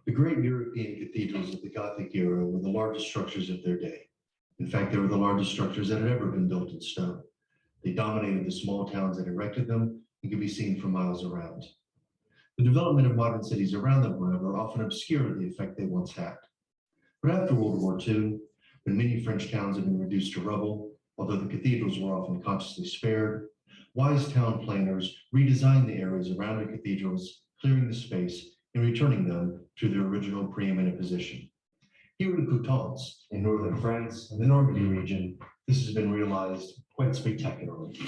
The great European cathedrals of the Gothic era were the largest structures of their day. In fact, they were the largest structures that had ever been built in stone. They dominated the small towns that erected them and could be seen for miles around. The development of modern cities around them, however, often obscured the effect they once had. But after World War II, when many French towns had been reduced to rubble, although the cathedrals were often consciously spared, wise town planners redesigned the areas around the cathedrals, clearing the space and returning them to their original preeminent position. Here in Coutances, in northern France, in the Normandy region, this has been realized quite spectacularly.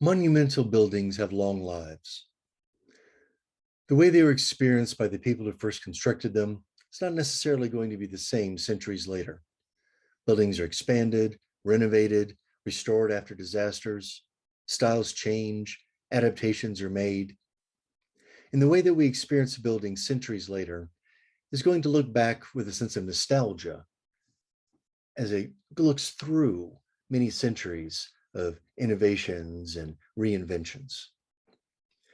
Monumental buildings have long lives. The way they were experienced by the people who first constructed them is not necessarily going to be the same centuries later. Buildings are expanded, renovated, restored after disasters, styles change, adaptations are made. And the way that we experience a building centuries later is going to look back with a sense of nostalgia as it looks through many centuries of innovations and reinventions.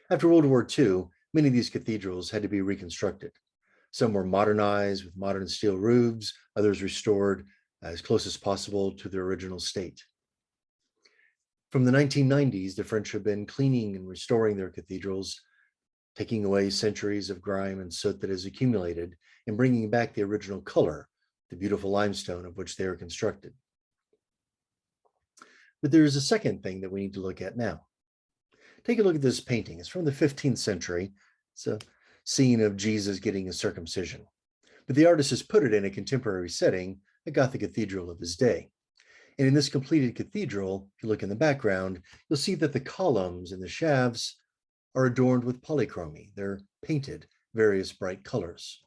After World War II, many of these cathedrals had to be reconstructed. Some were modernized with modern steel roofs, others restored as close as possible to their original state. From the 1990s, the French have been cleaning and restoring their cathedrals, taking away centuries of grime and soot that has accumulated and bringing back the original color, the beautiful limestone of which they are constructed. But there is a second thing that we need to look at now. Take a look at this painting. It's from the 15th century. It's a scene of Jesus getting a circumcision. But the artist has put it in a contemporary setting, a Gothic cathedral of his day. And in this completed cathedral, if you look in the background, you'll see that the columns and the shafts are adorned with polychromy. They're painted various bright colors.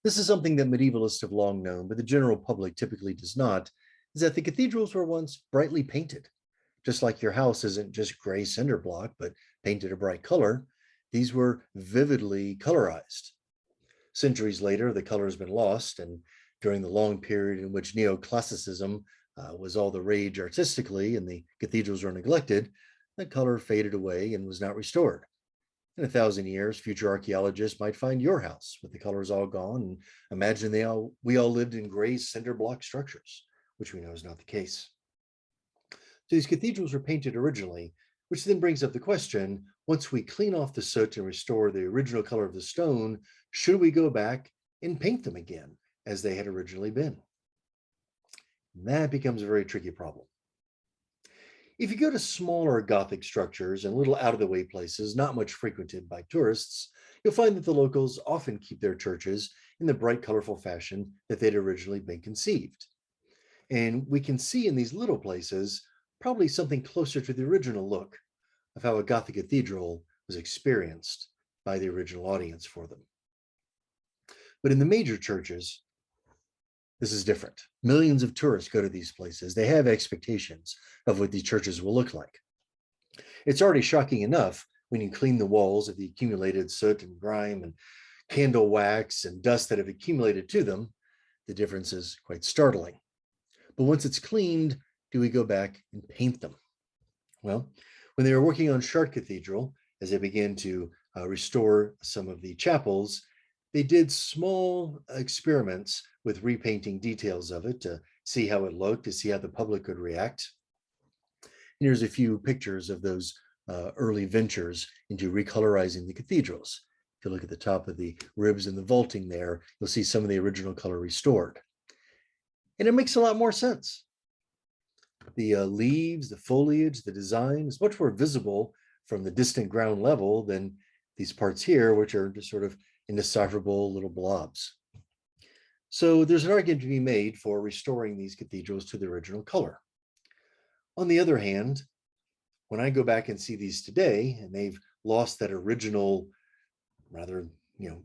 This is something that medievalists have long known, but the general public typically does not, is that the cathedrals were once brightly painted. Just like your house isn't just gray cinder block, but painted a bright color, these were vividly colorized. Centuries later, the color has been lost, and during the long period in which neoclassicism was all the rage artistically and the cathedrals were neglected, the color faded away and was not restored. In 1,000 years, future archaeologists might find your house with the colors all gone and imagine we all lived in gray cinder block structures, which we know is not the case. So these cathedrals were painted originally, which then brings up the question, once we clean off the soot and restore the original color of the stone, should we go back and paint them again as they had originally been? And that becomes a very tricky problem. If you go to smaller Gothic structures and little out-of-the-way places not much frequented by tourists, you'll find that the locals often keep their churches in the bright, colorful fashion that they'd originally been conceived. And we can see in these little places probably something closer to the original look of how a Gothic cathedral was experienced by the original audience for them. But in the major churches, this is different. Millions of tourists go to these places. They have expectations of what these churches will look like. It's already shocking enough when you clean the walls of the accumulated soot and grime and candle wax and dust that have accumulated to them. The difference is quite startling. But once it's cleaned, do we go back and paint them? Well, when they were working on Chartres Cathedral, as they began to restore some of the chapels, they did small experiments with repainting details of it to see how it looked, to see how the public could react. And here's a few pictures of those early ventures into recolorizing the cathedrals. If you look at the top of the ribs and the vaulting there, you'll see some of the original color restored. And it makes a lot more sense. The leaves, the foliage, the design is much more visible from the distant ground level than these parts here, which are just sort of indecipherable little blobs. So there's an argument to be made for restoring these cathedrals to the original color. On the other hand, when I go back and see these today, and they've lost that original, rather,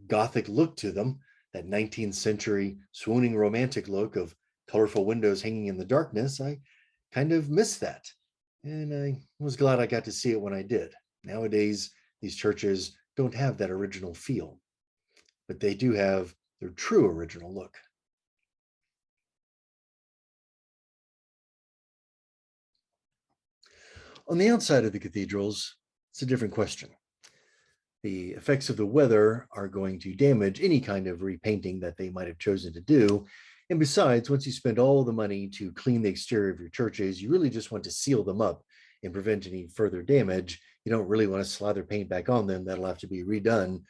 Gothic look to them, that 19th century swooning romantic look of colorful windows hanging in the darkness, I kind of miss that. And I was glad I got to see it when I did. Nowadays, these churches don't have that original feel, but they do have their true original look. On the outside of the cathedrals, it's a different question. The effects of the weather are going to damage any kind of repainting that they might have chosen to do. And besides, once you spend all the money to clean the exterior of your churches, you really just want to seal them up and prevent any further damage. You don't really want to slather paint back on them. That'll have to be redone,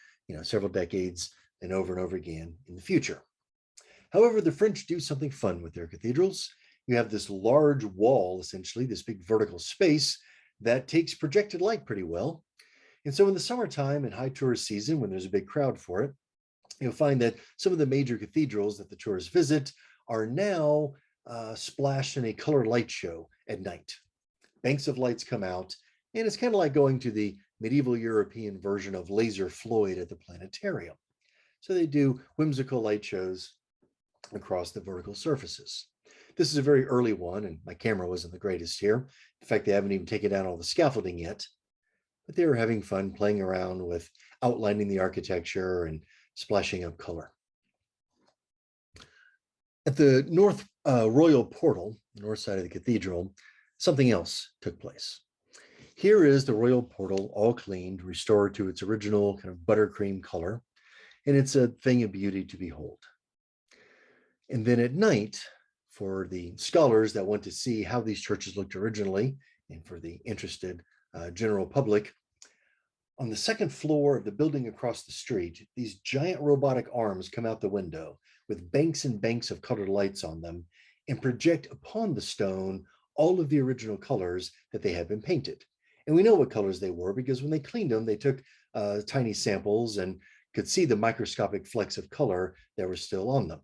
several decades and over again in the future. However, the French do something fun with their cathedrals. You have this large wall, essentially, this big vertical space that takes projected light pretty well. And so in the summertime and high tourist season, when there's a big crowd for it, you'll find that some of the major cathedrals that the tourists visit are now splashed in a color light show at night. Banks of lights come out, and it's kind of like going to the medieval European version of Laser Floyd at the planetarium. So they do whimsical light shows across the vertical surfaces. This is a very early one, and my camera wasn't the greatest here. In fact, they haven't even taken down all the scaffolding yet, but they were having fun playing around with outlining the architecture and splashing up color. At the north royal portal, the north side of the cathedral, something else took place. Here is the royal portal, all cleaned, restored to its original kind of buttercream color, and it's a thing of beauty to behold. And then at night, for the scholars that want to see how these churches looked originally, and for the interested general public, on the second floor of the building across the street, these giant robotic arms come out the window with banks and banks of colored lights on them and project upon the stone all of the original colors that they had been painted. And we know what colors they were because when they cleaned them, they took tiny samples and could see the microscopic flecks of color that were still on them.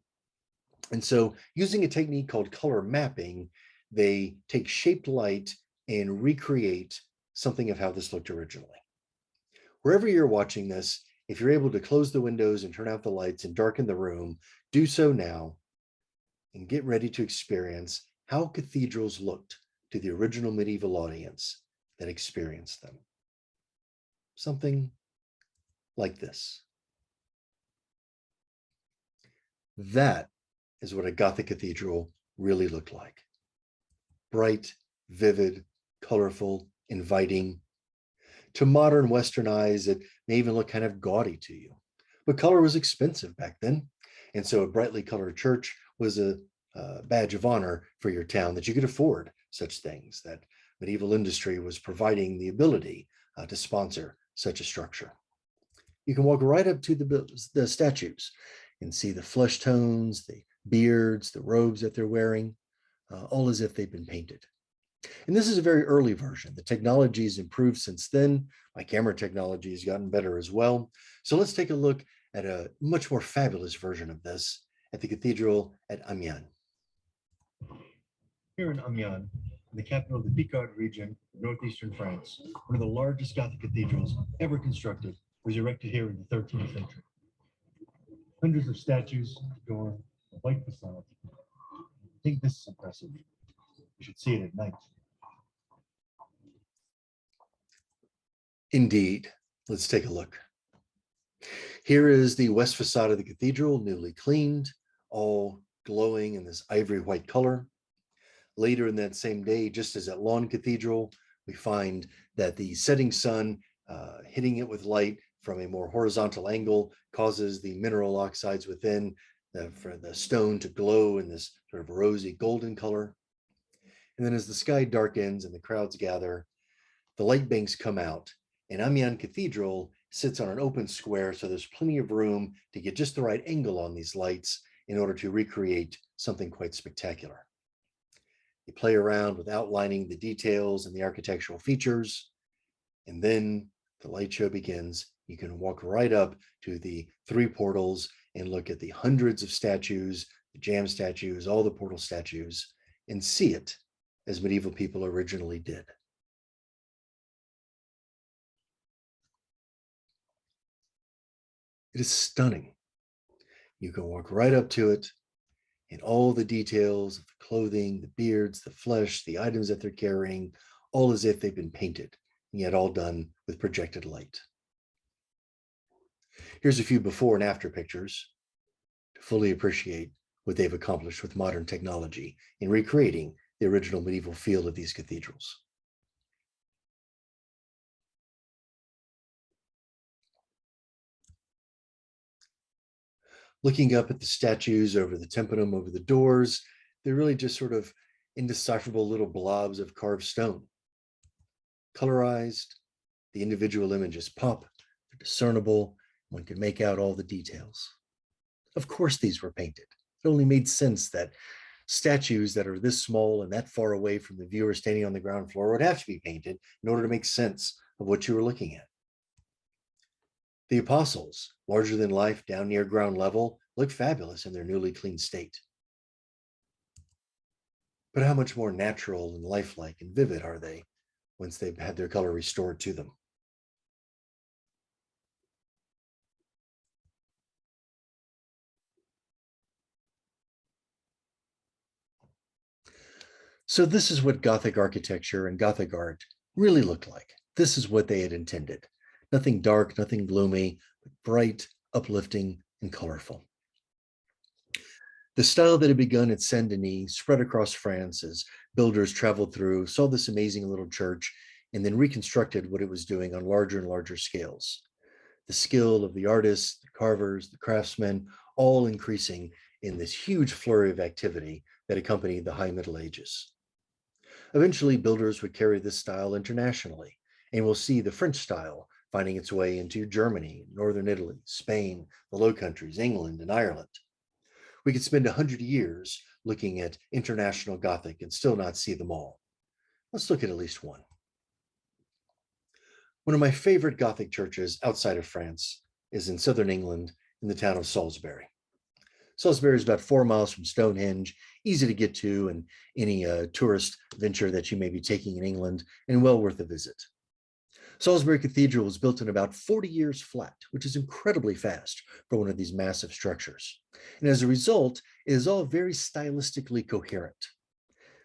And so using a technique called color mapping, they take shaped light and recreate something of how this looked originally. Wherever you're watching this, if you're able to close the windows and turn out the lights and darken the room, do so now and get ready to experience how cathedrals looked to the original medieval audience that experienced them. Something like this. That is what a Gothic cathedral really looked like. Bright, vivid, colorful, inviting. To modern Western eyes, it may even look kind of gaudy to you. But color was expensive back then. And so a brightly colored church was a badge of honor for your town that you could afford such things, that medieval industry was providing the ability to sponsor such a structure. You can walk right up to the statues and see the flesh tones, the beards, the robes that they're wearing, all as if they've been painted. And this is a very early version. The technology has improved since then. My camera technology has gotten better as well. So let's take a look at a much more fabulous version of this at the cathedral at Amiens. Here in Amiens, in the capital of the Picard region of northeastern France, one of the largest Gothic cathedrals ever constructed was erected here in the 13th century. Hundreds of statues adorn the white facade. I think this is impressive. You should see it at night. Indeed. Let's take a look. Here is the west facade of the cathedral, newly cleaned, all glowing in this ivory white color. Later in that same day, just as at Lawn Cathedral, we find that the setting sun hitting it with light from a more horizontal angle causes the mineral oxides within for the stone to glow in this sort of rosy golden color. And then as the sky darkens and the crowds gather, the light banks come out, and Amiens Cathedral sits on an open square, so there's plenty of room to get just the right angle on these lights in order to recreate something quite spectacular. You play around with outlining the details and the architectural features, and then the light show begins. You can walk right up to the three portals and look at the hundreds of statues, the jam statues, all the portal statues, and see it as medieval people originally did. It is stunning. You can walk right up to it, and all the details of the clothing, the beards, the flesh, the items that they're carrying, all as if they've been painted, and yet all done with projected light. Here's a few before and after pictures to fully appreciate what they've accomplished with modern technology in recreating the original medieval feel of these cathedrals. Looking up at the statues over the tympanum, over the doors, they're really just sort of indecipherable little blobs of carved stone. Colorized, the individual images pop, they're discernible, one can make out all the details. Of course, these were painted. It only made sense that statues that are this small and that far away from the viewer standing on the ground floor would have to be painted in order to make sense of what you were looking at. The apostles, larger than life down near ground level, look fabulous in their newly clean state. But how much more natural and lifelike and vivid are they once they've had their color restored to them? So this is what Gothic architecture and Gothic art really looked like. This is what they had intended. Nothing dark, nothing gloomy, but bright, uplifting, and colorful. The style that had begun at Saint Denis spread across France as builders traveled through, saw this amazing little church, and then reconstructed what it was doing on larger and larger scales. The skill of the artists, the carvers, the craftsmen, all increasing in this huge flurry of activity that accompanied the High Middle Ages. Eventually, builders would carry this style internationally, and we'll see the French style finding its way into Germany, Northern Italy, Spain, the Low Countries, England, and Ireland. We could spend 100 years looking at international Gothic and still not see them all. Let's look at least one. One of my favorite Gothic churches outside of France is in southern England in the town of Salisbury. Salisbury is about 4 miles from Stonehenge, easy to get to in any tourist venture that you may be taking in England, and well worth a visit. Salisbury Cathedral was built in about 40 years flat, which is incredibly fast for one of these massive structures. And as a result, it is all very stylistically coherent.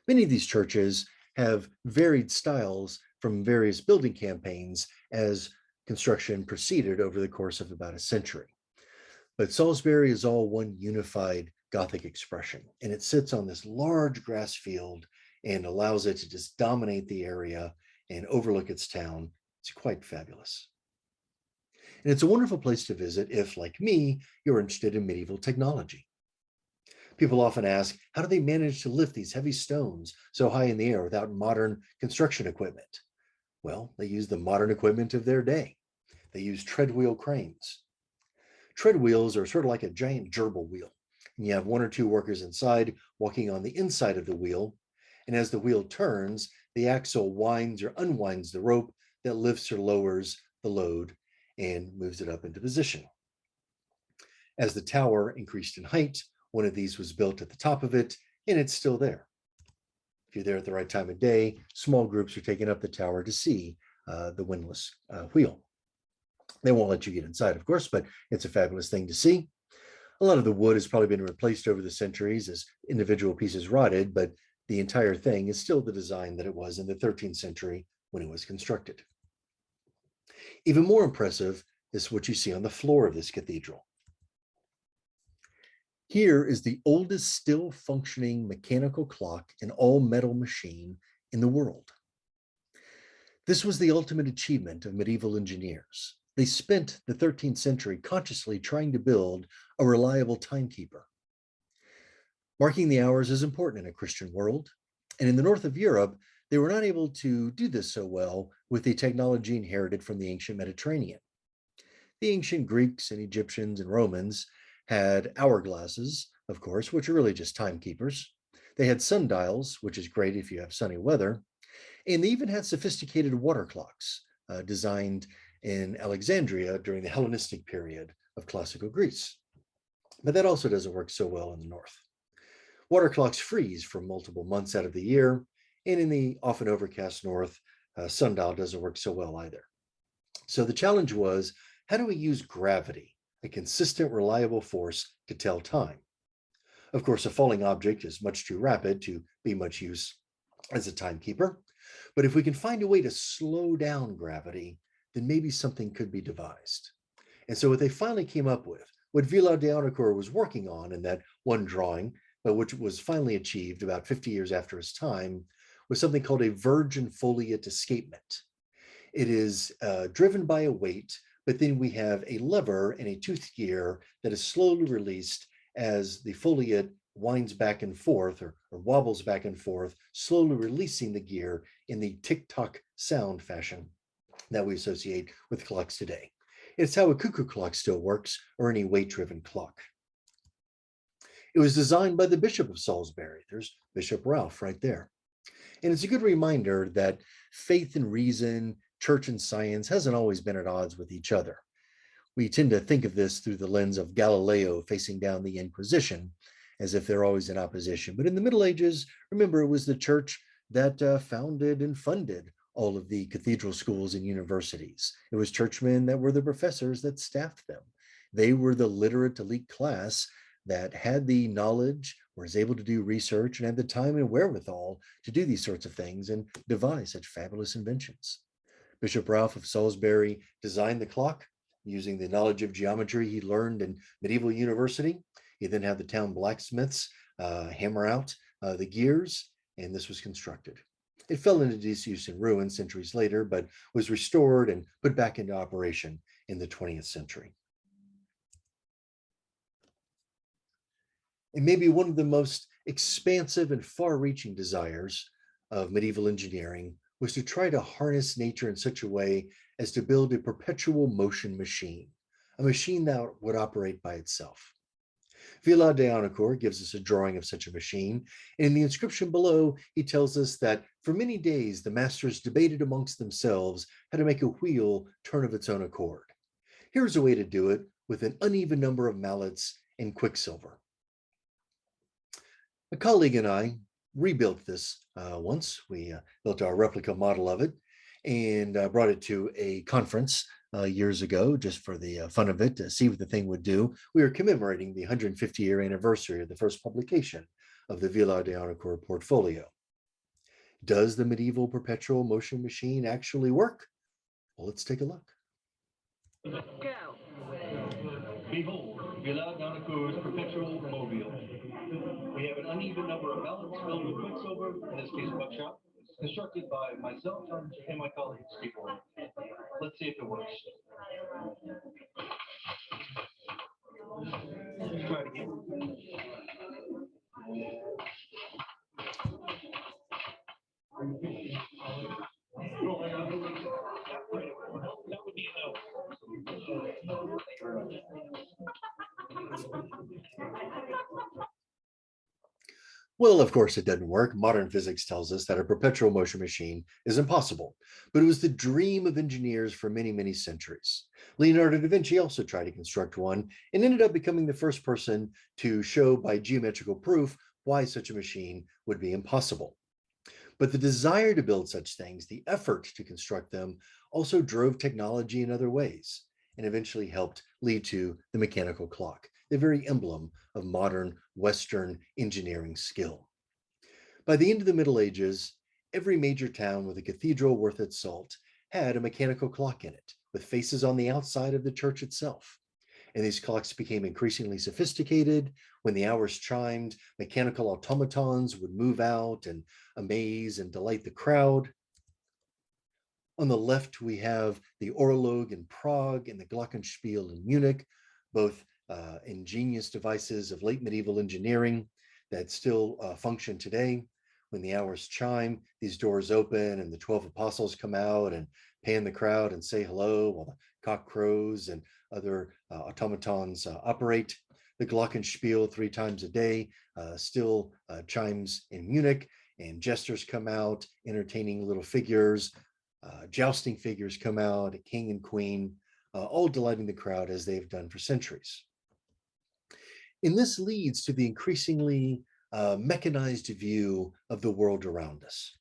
Many of these churches have varied styles from various building campaigns as construction proceeded over the course of about a century. But Salisbury is all one unified Gothic expression, and it sits on this large grass field and allows it to just dominate the area and overlook its town. It's quite fabulous. And it's a wonderful place to visit if, like me, you're interested in medieval technology. People often ask, how do they manage to lift these heavy stones so high in the air without modern construction equipment? Well, they use the modern equipment of their day. They use treadwheel cranes. Tread wheels are sort of like a giant gerbil wheel. And you have 1 or 2 workers inside walking on the inside of the wheel. And as the wheel turns, the axle winds or unwinds the rope that lifts or lowers the load and moves it up into position. As the tower increased in height, one of these was built at the top of it, and it's still there. If you're there at the right time of day, small groups are taking up the tower to see the windlass wheel. They won't let you get inside, of course, but it's a fabulous thing to see. A lot of the wood has probably been replaced over the centuries as individual pieces rotted, but the entire thing is still the design that it was in the 13th century when it was constructed. Even more impressive is what you see on the floor of this cathedral. Here is the oldest still functioning mechanical clock and all metal machine in the world. This was the ultimate achievement of medieval engineers. They spent the 13th century consciously trying to build a reliable timekeeper. Marking the hours is important in a Christian world, and in the north of Europe, they were not able to do this so well with the technology inherited from the ancient Mediterranean. The ancient Greeks and Egyptians and Romans had hourglasses, of course, which are really just timekeepers. They had sundials, which is great if you have sunny weather, and they even had sophisticated water clocks designed in Alexandria during the Hellenistic period of classical Greece. But that also doesn't work so well in the north. Water clocks freeze for multiple months out of the year, and in the often overcast north, sundial doesn't work so well either. So the challenge was, how do we use gravity, a consistent, reliable force, to tell time? Of course, a falling object is much too rapid to be much use as a timekeeper, But if we can find a way to slow down gravity, then maybe something could be devised. And so what they finally came up with, what Villard de Araucourt was working on in that one drawing, but which was finally achieved about 50 years after his time, was something called a virgin foliate escapement. It is driven by a weight, but then we have a lever and a tooth gear that is slowly released as the foliate winds back and forth or wobbles back and forth, slowly releasing the gear in the tick-tock sound fashion that we associate with clocks today. It's how a cuckoo clock still works, or any weight-driven clock. It was designed by the Bishop of Salisbury. There's Bishop Ralph right there. And it's a good reminder that faith and reason, church and science hasn't always been at odds with each other. We tend to think of this through the lens of Galileo facing down the Inquisition, as if they're always in opposition. But in the Middle Ages, remember, it was the church that founded and funded all of the cathedral schools and universities. It was churchmen that were the professors that staffed them. They were the literate elite class that had the knowledge, was able to do research, and had the time and wherewithal to do these sorts of things and devise such fabulous inventions. Bishop Ralph of Salisbury designed the clock using the knowledge of geometry he learned in medieval university. He then had the town blacksmiths hammer out the gears, and this was constructed. It fell into disuse and ruin centuries later, but was restored and put back into operation in the 20th century. And maybe one of the most expansive and far-reaching desires of medieval engineering was to try to harness nature in such a way as to build a perpetual motion machine, a machine that would operate by itself. Villard de Araucourt gives us a drawing of such a machine, and in the inscription below, he tells us that for many days the masters debated amongst themselves how to make a wheel turn of its own accord. Here's a way to do it with an uneven number of mallets and quicksilver. A colleague and I rebuilt this once. We built our replica model of it and brought it to a conference years ago, just for the fun of it, to see what the thing would do. We were commemorating the 150-year anniversary of the first publication of the Villard de Araucourt portfolio. Does the medieval perpetual motion machine actually work? Well, let's take a look. Go. Behold, Villard de Araucourt's perpetual mobile. We have an uneven number of mallets filled with quicksilver, in this case buckshot, constructed by myself and my colleagues before. Let's see if it works. Try it again. That would be a no. Well, of course, it doesn't work. Modern physics tells us that a perpetual motion machine is impossible, but it was the dream of engineers for many, many centuries. Leonardo da Vinci also tried to construct one and ended up becoming the first person to show by geometrical proof why such a machine would be impossible. But the desire to build such things, the effort to construct them, also drove technology in other ways and eventually helped lead to the mechanical clock, the very emblem of modern Western engineering skill. By the end of the Middle Ages, every major town with a cathedral worth its salt had a mechanical clock in it, with faces on the outside of the church itself. And these clocks became increasingly sophisticated. When the hours chimed, mechanical automatons would move out and amaze and delight the crowd. On the left, we have the Orlog in Prague and the Glockenspiel in Munich, both ingenious devices of late medieval engineering that still function today. When the hours chime, these doors open and the 12 apostles come out and pan the crowd and say hello while the cock crows and other automatons operate. The Glockenspiel 3 times a day still chimes in Munich, and jesters come out entertaining little figures. Jousting figures come out, a king and queen, all delighting the crowd as they've done for centuries. And this leads to the increasingly mechanized view of the world around us.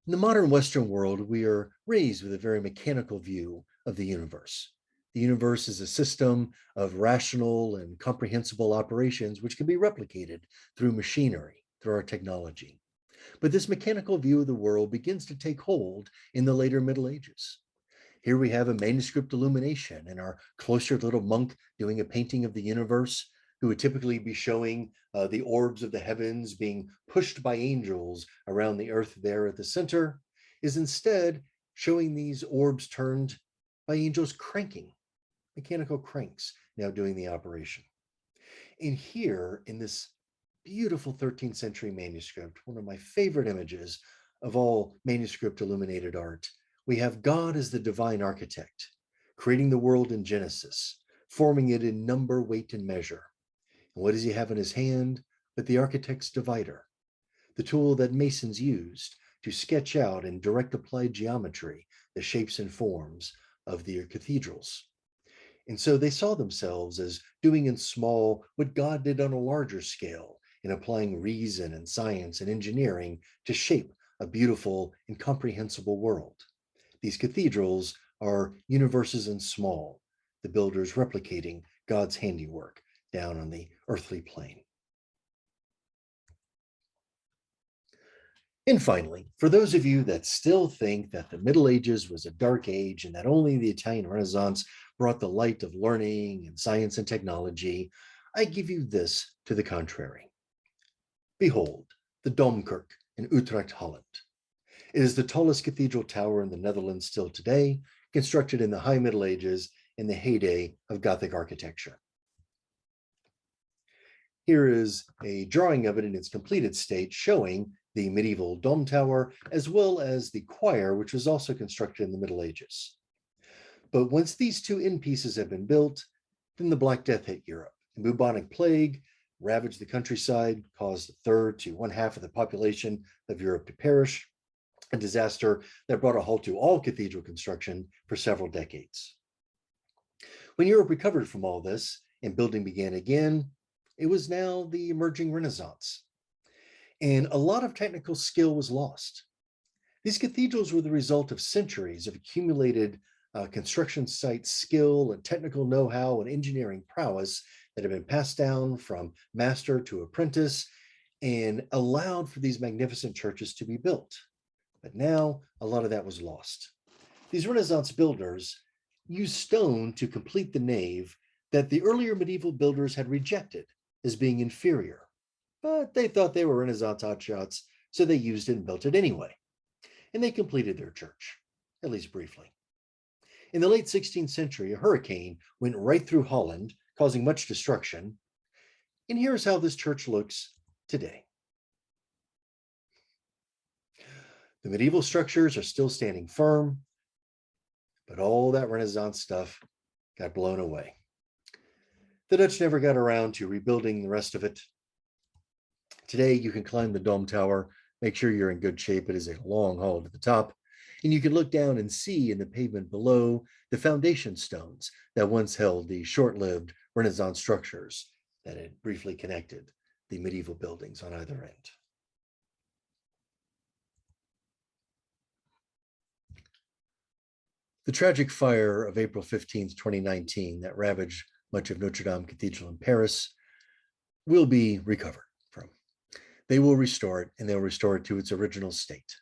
In the modern Western world, we are raised with a very mechanical view of the universe. The universe is a system of rational and comprehensible operations which can be replicated through machinery, through our technology. But this mechanical view of the world begins to take hold in the later Middle Ages. Here we have a manuscript illumination and our cloistered little monk doing a painting of the universe, who would typically be showing the orbs of the heavens being pushed by angels around the earth there at the center, is instead showing these orbs turned by angels cranking, mechanical cranks now doing the operation. And here in this beautiful 13th century manuscript, one of my favorite images of all manuscript illuminated art, we have God as the divine architect, creating the world in Genesis, forming it in number, weight, and measure. And what does he have in his hand but the architect's divider, the tool that masons used to sketch out in direct applied geometry the shapes and forms of their cathedrals. And so they saw themselves as doing in small what God did on a larger scale, in applying reason and science and engineering to shape a beautiful and comprehensible world. These cathedrals are universes in small, the builders replicating God's handiwork down on the earthly plane. And finally, for those of you that still think that the Middle Ages was a dark age and that only the Italian Renaissance brought the light of learning and science and technology, I give you this to the contrary. Behold, the Domkerk in Utrecht, Holland. It is the tallest cathedral tower in the Netherlands still today, constructed in the High Middle Ages in the heyday of Gothic architecture. Here is a drawing of it in its completed state, showing the medieval dome tower, as well as the choir, which was also constructed in the Middle Ages. But once these two end pieces have been built, then the Black Death hit Europe. The bubonic plague ravaged the countryside, caused a third to one half of the population of Europe to perish, a disaster that brought a halt to all cathedral construction for several decades. When Europe recovered from all this and building began again, it was now the emerging Renaissance. And a lot of technical skill was lost. These cathedrals were the result of centuries of accumulated construction site skill and technical know-how and engineering prowess that have been passed down from master to apprentice and allowed for these magnificent churches to be built. But now a lot of that was lost. These Renaissance builders used stone to complete the nave that the earlier medieval builders had rejected as being inferior. But they thought they were Renaissance hotshots, so they used it and built it anyway. And they completed their church, at least briefly. In the late 16th century, a hurricane went right through Holland, causing much destruction. And here's how this church looks today. The medieval structures are still standing firm, but all that Renaissance stuff got blown away. The Dutch never got around to rebuilding the rest of it. Today, you can climb the dome tower, make sure you're in good shape. It is a long haul to the top. And you can look down and see in the pavement below the foundation stones that once held the short-lived Renaissance structures that had briefly connected the medieval buildings on either end. The tragic fire of April 15th, 2019, that ravaged much of Notre Dame Cathedral in Paris will be recovered from. They will restore it, and they'll restore it to its original state.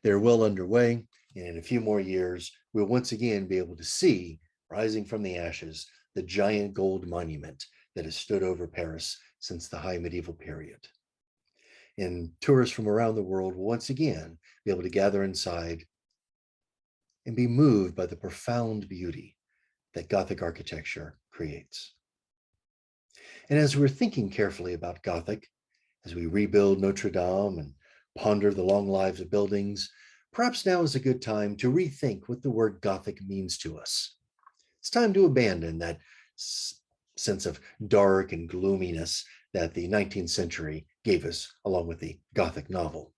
They're well underway, and in a few more years, we'll once again be able to see, rising from the ashes, the giant gold monument that has stood over Paris since the high medieval period. And tourists from around the world will once again be able to gather inside and be moved by the profound beauty that Gothic architecture creates. And as we're thinking carefully about Gothic, as we rebuild Notre Dame and ponder the long lives of buildings, perhaps now is a good time to rethink what the word Gothic means to us. It's time to abandon that sense of dark and gloominess that the 19th century gave us, along with the Gothic novel.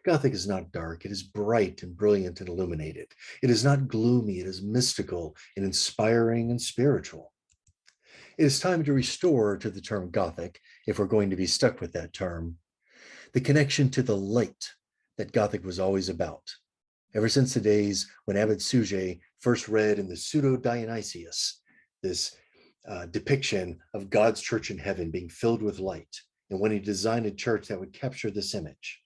Gothic is not dark, it is bright and brilliant and illuminated. It is not gloomy, it is mystical and inspiring and spiritual. It is time to restore to the term Gothic, if we're going to be stuck with that term, the connection to the light that Gothic was always about. Ever since the days when Abbot Suger first read in the Pseudo-Dionysius, this depiction of God's church in heaven being filled with light, and when he designed a church that would capture this image.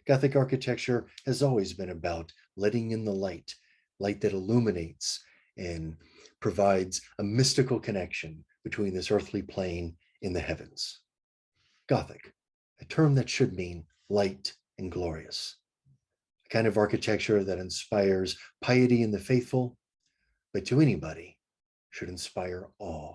Gothic architecture has always been about letting in the light, light that illuminates and provides a mystical connection between this earthly plane in the heavens. Gothic, a term that should mean light and glorious, a kind of architecture that inspires piety in the faithful, but to anybody should inspire awe.